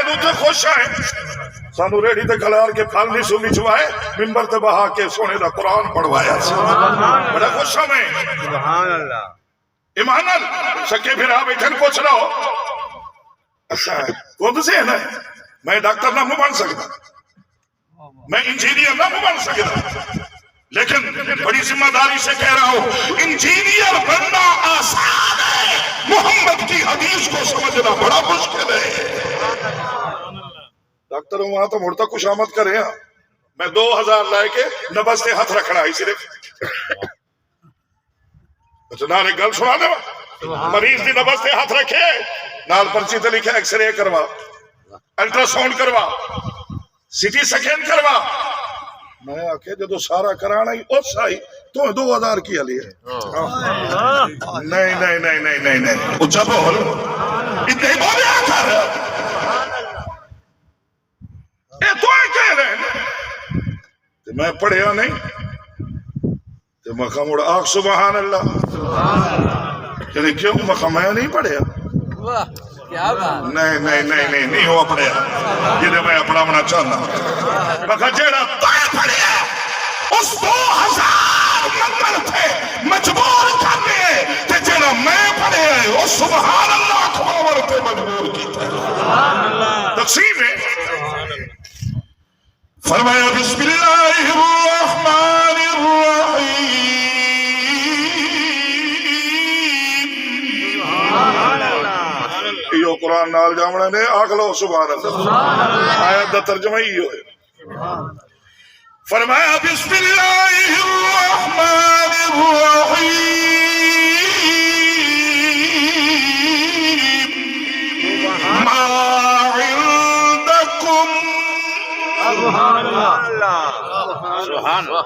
دوتے خوش آئے سانو ریڑی تے کھلار کے پھل نہیں سو بچوائے منبر تے بہا کے سونے دا قرآن پڑھوایا بڑا خوش ہمیں سبحان اللہ ایمانل سکے پھر آپ ایٹھن پوچھ رہا ہو اچھا کون سے ہے نا میں ڈاکٹر نہ بن سکتا میں انجینئر نہ بن سکتا لیکن بڑی ذمہ داری سے کہہ رہا ہوں انجینئر بننا آسان ہے محمد کی حدیث کو سمجھنا بڑا مشکل ہے ڈاکٹر وہاں تو مڑتا خوش آمد کرے ہیں میں 2000 لائے کے نبض تے ہاتھ رکھنا ہی صرف نارے گل سنا دے مریض دی نبض تے ہاتھ رکھے نال پرچی تے لکھے ایکس رے کروا الٹرا ساؤنڈ کروا سی ٹی سکین کروا میں آکے جدو سارا کرانا ہی اس آئی تو 2000 کی علی ہے نہیں نہیں نہیں نہیں نہیں نہیں اچھا بول اتنے ہی بولے آکر اے تو ہے کہہ رہے ہیں میں پڑھیا نہیں تو مقام اڑا آگ سبحان اللہ یعنی کیوں مقام میں نہیں پڑھیا نہیں نہیں نہیں نہیں نہیں ہوا پڑھیا یہ میں اپنا منا چاہنا مقام جیڑا تائے پڑھیا اس 2000 نمبر تھے مجبور کرنے کہ جیڑا میں پڑھیا وہ سبحان اللہ کھوار تھے مجبور کی تھے تقسیم ہے فرمایا بسم اللہ الرحمن الرحیم یہ قرآن نال جامنے نے آگلو سبحان اللہ آیت دا ترجمہ ہی ہوئے فرمایا بسم اللہ الرحمن الرحیم ما عندکم سبحان اللہ سبحان اللہ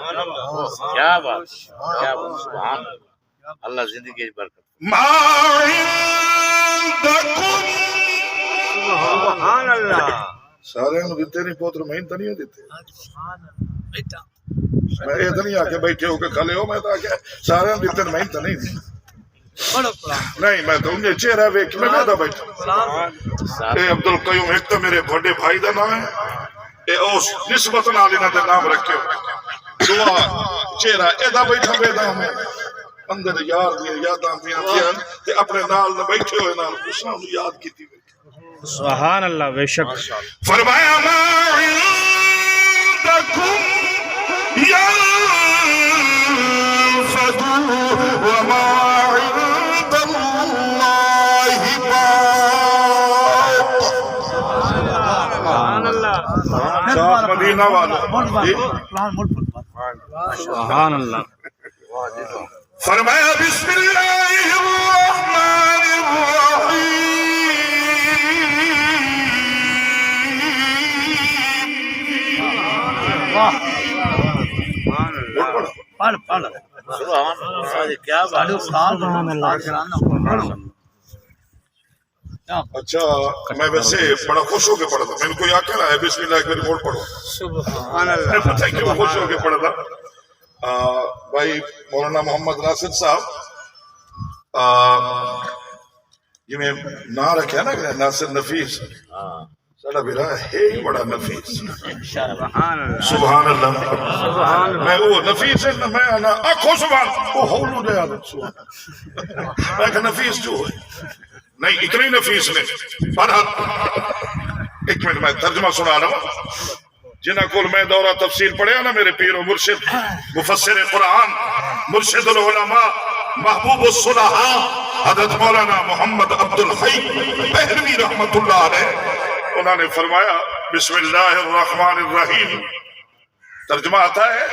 کیا بات سبحان اللہ زندگی کی برکت ما عندکم سبحان اللہ سارے انہوں دیتے نہیں پوتر مہین تنیوں دیتے میں یہ تنی آکے بیٹھے ہو کے کھلے ہو میں تو آکے سارے انہوں دیتے مہین تنی نہیں میں تو انہیں چہرہ ویک میں بیٹھا بیٹھا اے عبدالقیوم ایک تو میرے بڑے بھائی دا نام ہے اے اوس نسبت نالینا دے نام رکھے ہو دعا چہرہ ایدہ بیٹھا بیٹھا ہمیں اندر یار دیا یاداں دیا تے اپنے نال نہ بیٹھے ہوئے نال اسلام یاد کی تھی سبحان اللہ بے شک فرمایا ما عندکم ينفد وما عند الله باق سبحان اللہ صاحب مدینہ والا سبحان اللہ فرمایا بسم اللہ الرحمن الرحیم اچھا میں ویسے بڑا خوش ہو کے پڑھا تھا میں نے کوئی آ کر آیا بسم اللہ ایک میری بول پڑھو سبحان اللہ پتہ ہے کیوں خوش ہو کے پڑھا تھا بھائی مولانا محمد ناصر صاحب یہ میں نہ رکھا نا کہ ناصر نفیس سڑا بھی رہا ہے ہی بڑا نفیس سبحان اللہ سبحان اللہ میں وہ نفیس ہے میں آنا آنکھوں سبحان وہ ہولو دے آدھا سبحان میں کہ نفیس جو ہے نہیں اتنی نفیس نہیں برحال ایک منٹ میں ترجمہ سنا رہا ہوں جنہ کل میں دورہ تفسیر پڑھے نا میرے پیر و مرشد مفسر قرآن مرشد العلماء محبوب الصلحاء حضرت مولانا محمد عبدالحی بہروی رحمت اللہ علیہ انہوں نے فرمایا بسم اللہ الرحمن الرحیم ترجمہ آتا ہے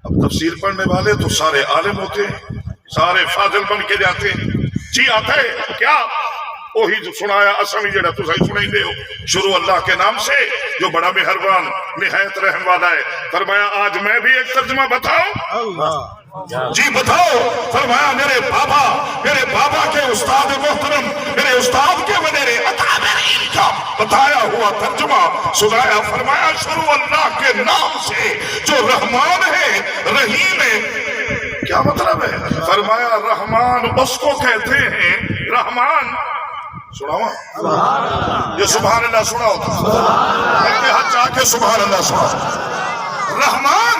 اب تفسیر پڑھنے والے تو سارے عالم ہوتے ہیں سارے فاضل بن کے جاتے ہیں جی آتا ہے کیا وہی سنایا اسمی جڑا تو صحیح سنائی دے ہو شروع اللہ کے نام سے جو بڑا مہربان نہایت رحم والا ہے فرمایا آج میں بھی ایک ترجمہ بتاؤں جی بتاؤ فرمایا میرے بابا کے استاد محترم میرے استاد کے میرے اکابرین کا بتایا ہوا ترجمہ سنایا فرمایا شروع اللہ کے نام سے جو رحمان ہے رحیم ہے کیا مطلب ہے فرمایا رحمان اس کو کہتے ہیں رحمان سناوا یہ سبحان اللہ سنا ہوتا بلکہ ہاتھ جا کے سبحان اللہ سنا. رحمان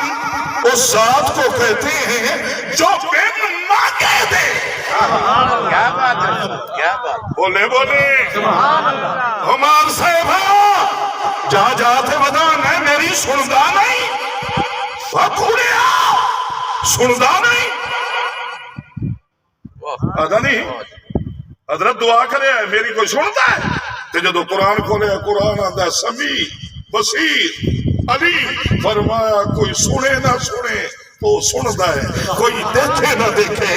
اس ذات کو کہتے ہیں جو بن مانگے دے. کیا بات ہے کیا بات. بولے بولے ہمار صاحبہ جا جاتے بتا میں میری سندا نہیں بھکوڑیا سندا نہیں آدھا نہیں. حضرت دعا کرے میری کوئی سنتا ہے تو جدو قرآن کھولے قرآن آدھا سمیع بصیر علیم. فرمایا کوئی سنے نہ سنے وہ سنتا ہے کوئی دیکھے نہ دیکھے.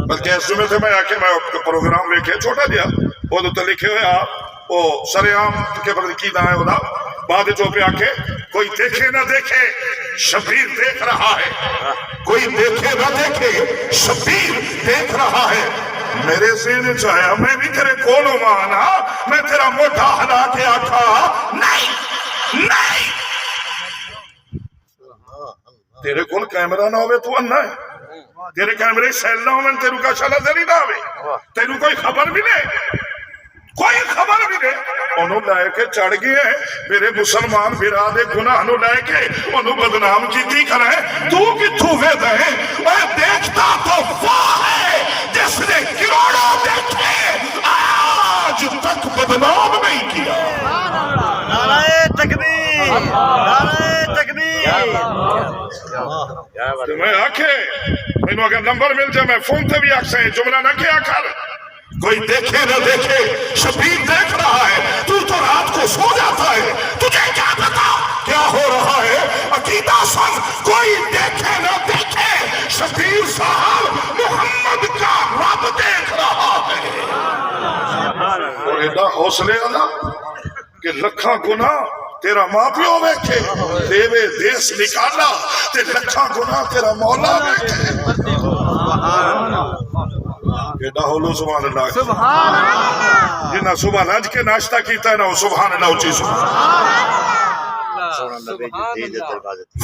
بلکہ اس جمعے تھے میں آکے میں پروگرام لکھے چھوٹا دیا وہ تو لکھے ہوئے آپ وہ سریعام کے پر کی نہ ہے وہ بعد جو پہ آکے کوئی دیکھے نہ دیکھے شبیر دیکھ رہا ہے. کوئی دیکھے نہ دیکھے شبیر دیکھ رہا ہے. میرے ذہن چاہیا میں بھی تیرے کولو مانا میں تیرا موٹا ہلا کے آکھا نہیں نہیں تیرے کول کیمرہ نہ ہوئے تو انہ ہے. تیرے کیمرے سیل نہ ہوئے تیرو کا شلہ دری نہ ہوئے تیرو کوئی خبر بھی نہیں کوئی خبر بھی نہیں. انہوں لائے کے چڑھ گئے ہیں میرے مسلمان برادے گناہ انہوں لائے کے انہوں بدنام کی تھی کریں تو کتھو ہوئے دیں اور دیکھتا تو وہ ہے جس نے کروڑوں دیکھے آج تک بدنام نہیں کیا. نعرہ تکبیر نعرہ تکبیر. تو میں آکھے میں اگر نمبر مل جائے میں فون تے بھی آکھ سے جملہ نہ کیا کر. کوئی دیکھے نہ دیکھے شبیر دیکھ رہا ہے. تو رات کو سو جاتا ہے تجھے کیا پتا کیا ہو رہا ہے. عقیدہ سن کوئی دیکھے نہ دیکھے شبیر صاحب محمد کا رب دیکھ رہا ہے. اور ایڈا حوصلے والا کہ لکھاں گناہ تیرا ماں پیو بیٹھے دیوے دیس نکالا تے لکھاں گناہ تیرا مولا بیٹھے. ایڈا ہولو سبحان اللہ جنہ صبح رج کے ناشتہ کیتا ہے نا وہ سبحان اللہ اچھی سبحان.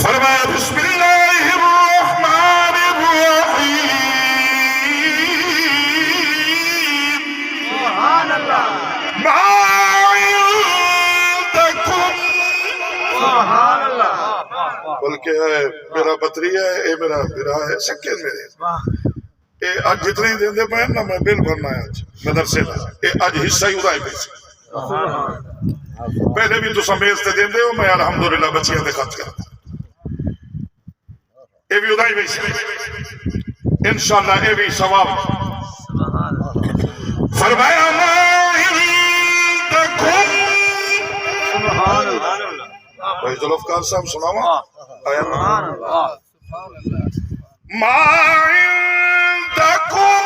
فرمایا بسم اللہ الرحمن الرحیم. سبحان اللہ ما عندکم سبحان اللہ. بلکہ میرا بطری ہے اے میرا برا ہے سکے میرے اے آج جتنے دن دے پہن نا میں بل بھرنا ہے آج مدرسے نا اے آج حصہ ہی ادائی پیسے پہلے بھی تو سمیز تے دن دے ہو میں الحمدللہ بچیاں دے خط کرتا اے بھی ادائی پیسے انشاءاللہ اے بھی ثواب. فرمایا ما عندکم سبحان اللہ. بھائی ذوالفقار صاحب سناوا آیا سبحان اللہ. ما عندکم